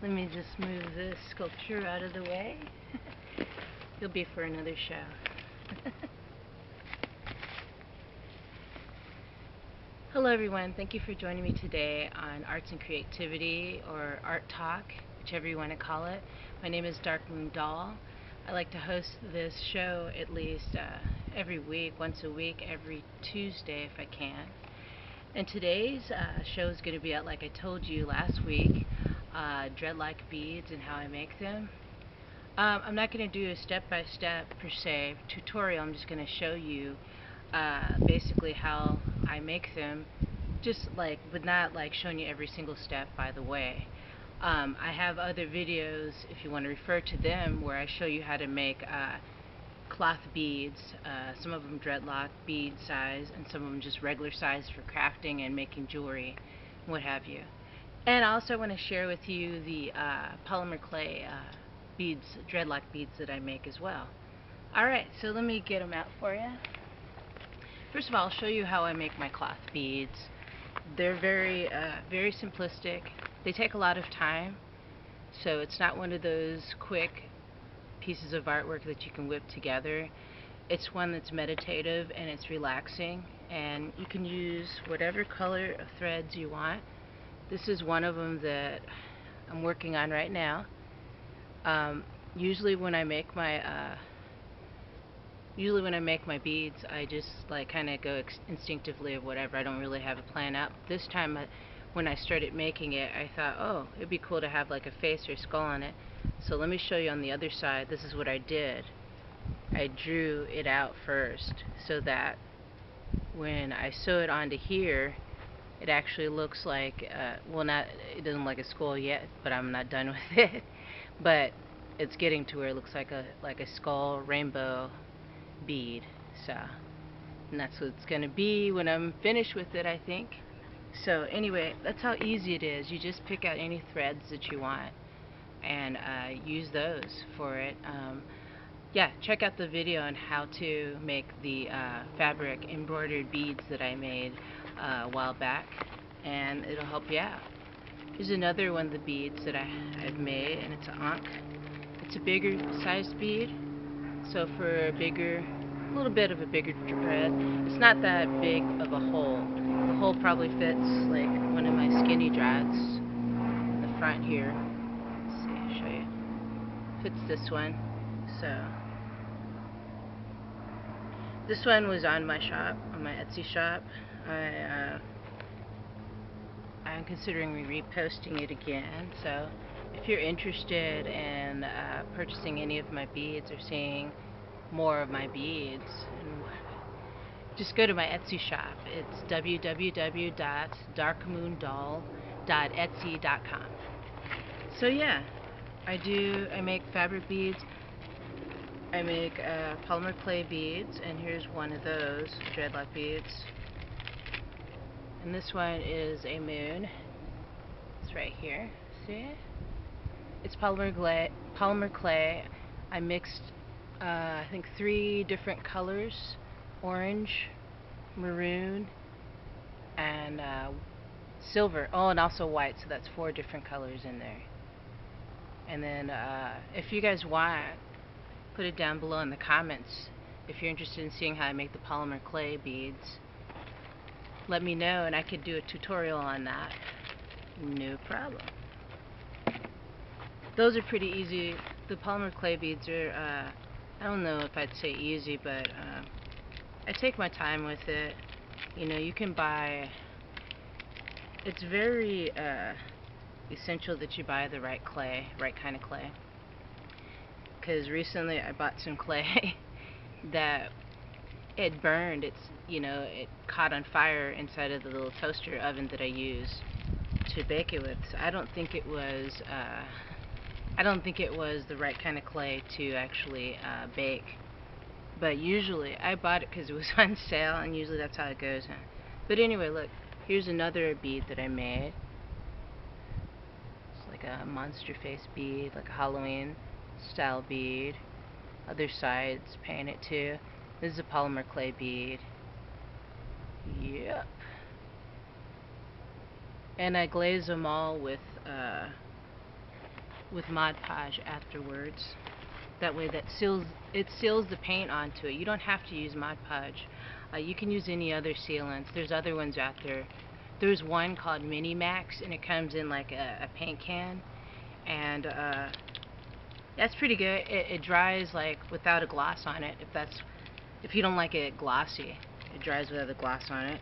Let me just move this sculpture out of the way. It'll be for another show. Hello everyone, thank you for joining me today on Arts and Creativity, or Art Talk, whichever you want to call it. My name is Darkmoondoll. I like to host this show at least every week, once a week, every Tuesday if I can. And today's show is going to be out, like I told you last week, Dreadlock beads and how I make them. I'm not going to do a step-by-step per se tutorial. I'm just going to show you basically how I make them, just like, but not like showing you every single step, by the way. I have other videos, if you want to refer to them, where I show you how to make cloth beads, some of them dreadlock bead size, and some of them just regular size for crafting and making jewelry, what have you. And I also want to share with you the polymer clay beads, dreadlock beads that I make as well. Alright, so let me get them out for you. First of all, I'll show you how I make my cloth beads. They're very simplistic. They take a lot of time, so it's not one of those quick pieces of artwork that you can whip together. It's one that's meditative and it's relaxing, and you can use whatever color of threads you want. This is one of them that I'm working on right now. Usually when I make my beads, I just like kind of go instinctively or whatever. I don't really have a plan out. This time, when I started making it, I thought, oh, it'd be cool to have like a face or skull on it. So let me show you on the other side. This is what I did. I drew it out first so that when I sew it onto here, it actually looks like, well, it doesn't look like a skull yet, but I'm not done with it. But it's getting to where it looks like a skull rainbow bead. So, and that's what it's going to be when I'm finished with it, I think. So anyway, that's how easy it is. You just pick out any threads that you want and use those for it. Yeah, check out the video on how to make the fabric embroidered beads that I made a while back, and it'll help you out. Here's another one of the beads that I've made, and it's an ankh. It's a bigger sized bead, so for a little bit of a bigger thread. It's not that big of a hole. The hole probably fits like one of my skinny dreads in the front here. Let's see, I'll show you. Fits this one. So this one was on my shop, on my Etsy shop. I'm considering reposting it again. So if you're interested in purchasing any of my beads or seeing more of my beads, just go to my Etsy shop. It's www.darkmoondoll.etsy.com. So yeah, I make fabric beads. I make polymer clay beads, and here's one of those dreadlock beads. And this one is a moon. It's right here. See? It's polymer clay. I mixed I think 3 different colors: orange, maroon, and silver. Oh, and also white. So that's 4 different colors in there. And then if you guys want, put it down below in the comments if you're interested in seeing how I make the polymer clay beads. Let me know and I could do a tutorial on that. No problem. Those are pretty easy. The polymer clay beads are, I don't know if I'd say easy, but I take my time with it. You know, you can buy, it's very essential that you buy the right clay, right kind of clay. Because recently I bought some clay that it burned. It caught on fire inside of the little toaster oven that I use to bake it with. So I don't think it was the right kind of clay to actually bake. But usually I bought it because it was on sale, and usually that's how it goes. But anyway, look, here's another bead that I made. It's like a monster face bead, like a Halloween style bead. Other sides painted too. This is a polymer clay bead. Yep. And I glaze them all with with Mod Podge afterwards. That way it seals the paint onto it. You don't have to use Mod Podge. You can use any other sealants. There's other ones out there. There's one called Mini Max, and it comes in like a paint can, and that's pretty good. It dries like without a gloss on it. If you don't like it glossy, it dries without a gloss on it.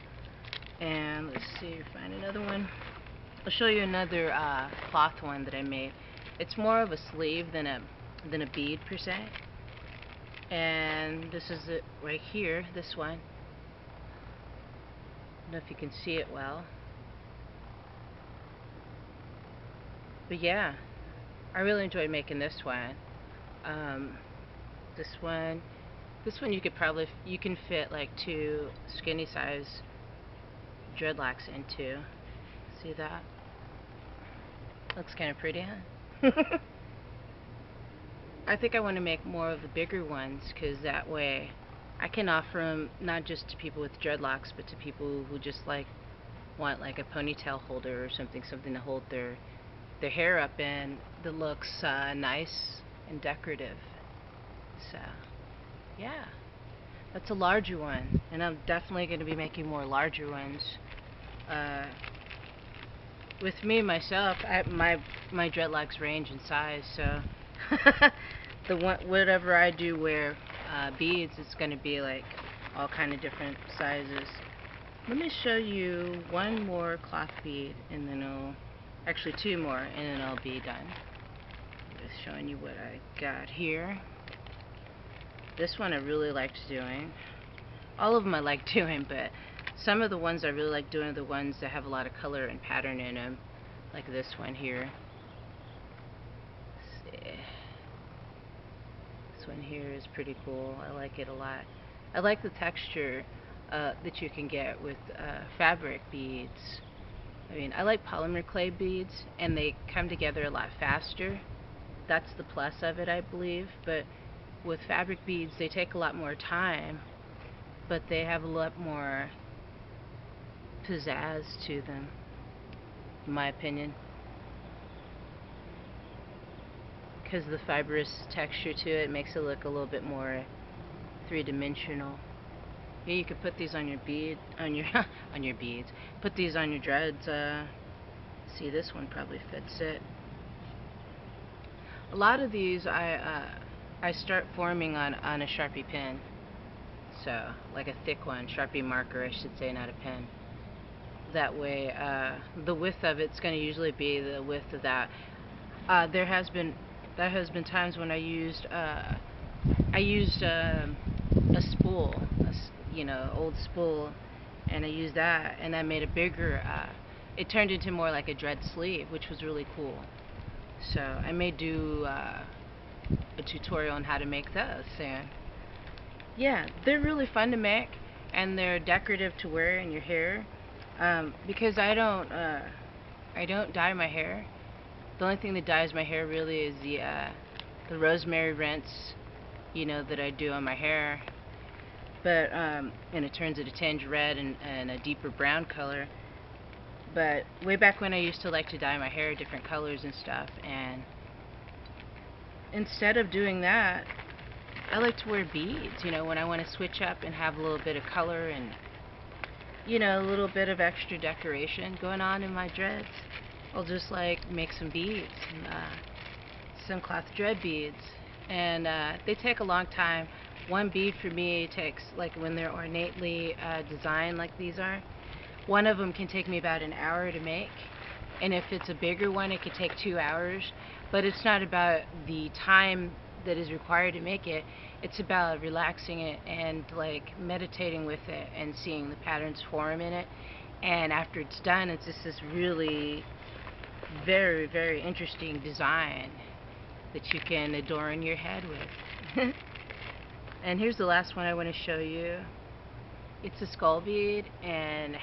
And let's see, find another one. I'll show you another cloth one that I made. It's more of a sleeve than a bead per se. And this is it right here, this one. I don't know if you can see it well. But yeah, I really enjoyed making this one. This one you can fit like 2 skinny size dreadlocks into. See that? Looks kind of pretty, huh? I think I want to make more of the bigger ones, because that way I can offer them not just to people with dreadlocks, but to people who just want like a ponytail holder or something to hold their hair up in that looks nice and decorative. So yeah, that's a larger one, and I'm definitely going to be making more larger ones. With me myself, my dreadlocks range in size, so whatever I do wear beads, it's going to be like all kind of different sizes. Let me show you one more cloth bead, and then actually 2 more, and then I'll be done. Just showing you what I got here. This one I really liked doing. All of them I like doing, but some of the ones I really like doing are the ones that have a lot of color and pattern in them, like this one here. Let's see. This one here is pretty cool. I like it a lot. I like the texture that you can get with fabric beads. I mean, I like polymer clay beads, and they come together a lot faster. That's the plus of it, I believe. But with fabric beads, they take a lot more time, but they have a lot more pizzazz to them, in my opinion, because the fibrous texture to it makes it look a little bit more three-dimensional. Yeah, you could put these on your beads. Put these on your dreads. See, this one probably fits it. A lot of these I start forming on a Sharpie pen, so like a thick one, Sharpie marker, I should say, not a pen. That way, the width of it's going to usually be the width of that. There has been times when I used a spool, old spool, and I used that, and I made a bigger. It turned into more like a dread sleeve, which was really cool. So I may do a tutorial on how to make those soon. Yeah, they're really fun to make, and they're decorative to wear in your hair. Because I don't dye my hair. The only thing that dyes my hair really is the rosemary rinse, that I do on my hair. But and it turns it a tinge red and a deeper brown color. But way back when, I used to like to dye my hair different colors and stuff, and instead of doing that, I like to wear beads, when I want to switch up and have a little bit of color and a little bit of extra decoration going on in my dreads. I'll just like make some beads, some cloth dread beads, and they take a long time. One bead for me takes, like when they're ornately designed like these are, one of them can take me about an hour to make, and if it's a bigger one, it could take 2 hours. But it's not about the time that is required to make it. It's about relaxing it and like meditating with it and seeing the patterns form in it. And after it's done, it's just this really very, very interesting design that you can adorn your head with. And here's the last one I want to show you. It's a skull bead, and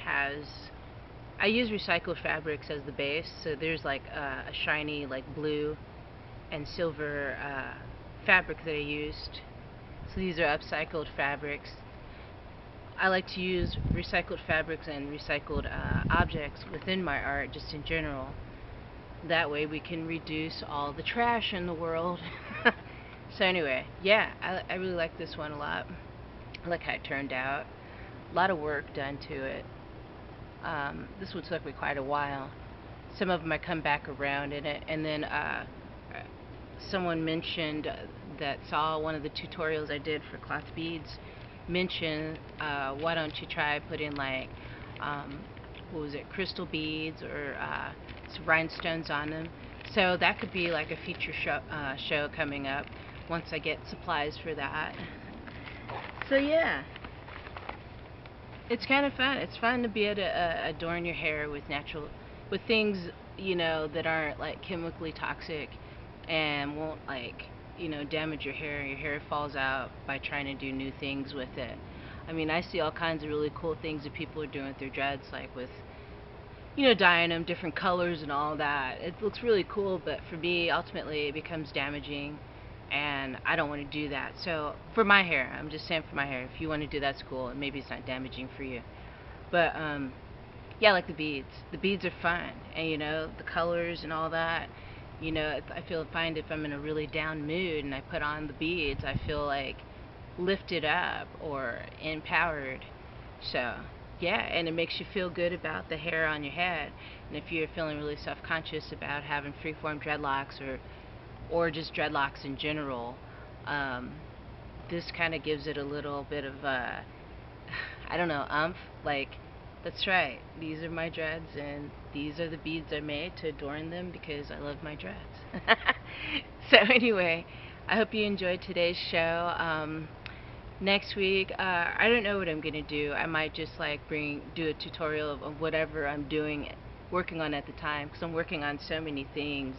I use recycled fabrics as the base, so there's like a shiny like blue and silver fabric that I used. So these are upcycled fabrics. I like to use recycled fabrics and recycled objects within my art, just in general. That way we can reduce all the trash in the world. So anyway, yeah, I really like this one a lot. I like how it turned out. A lot of work done to it. This one took me quite a while. Some of them I come back around in it, and then someone mentioned that saw one of the tutorials I did for cloth beads mentioned, why don't you try putting like what was it, crystal beads or some rhinestones on them. So that could be like a feature show coming up once I get supplies for that. So yeah, it's kind of fun. It's fun to be able to adorn your hair with things, that aren't like chemically toxic and won't like, damage your hair. Your hair falls out by trying to do new things with it. I mean, I see all kinds of really cool things that people are doing with their dreads, like with, dyeing them different colors and all that. It looks really cool, but for me, ultimately, it becomes damaging, and I don't want to do that. So, for my hair, I'm just saying for my hair, if you want to do that's cool, and maybe it's not damaging for you. But, yeah, I like the beads. The beads are fun, and, the colors and all that. I find if I'm in a really down mood and I put on the beads, I feel like lifted up or empowered. So, yeah, and it makes you feel good about the hair on your head. And if you're feeling really self-conscious about having freeform dreadlocks or just dreadlocks in general, this kind of gives it a little bit of I don't know, like, that's right, these are my dreads and these are the beads I made to adorn them because I love my dreads. So anyway, I hope you enjoyed today's show. Next week, I don't know what I'm gonna do. I might just like do a tutorial of whatever I'm working on at the time, because I'm working on so many things,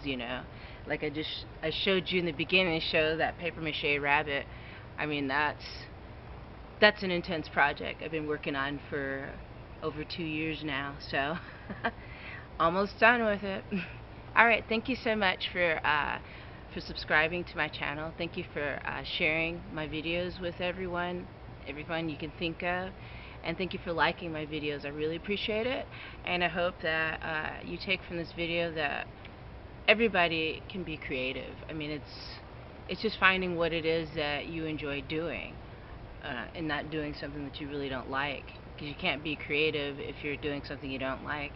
Like I showed you in the beginning, show that paper mache rabbit. I mean, that's an intense project I've been working on for over 2 years now, so almost done with it. Alright, thank you so much for subscribing to my channel. Thank you for sharing my videos with everyone you can think of, and thank you for liking my videos. I really appreciate it, and I hope that you take from this video that everybody can be creative. I mean, it's just finding what it is that you enjoy doing, and not doing something that you really don't like, because you can't be creative if you're doing something you don't like.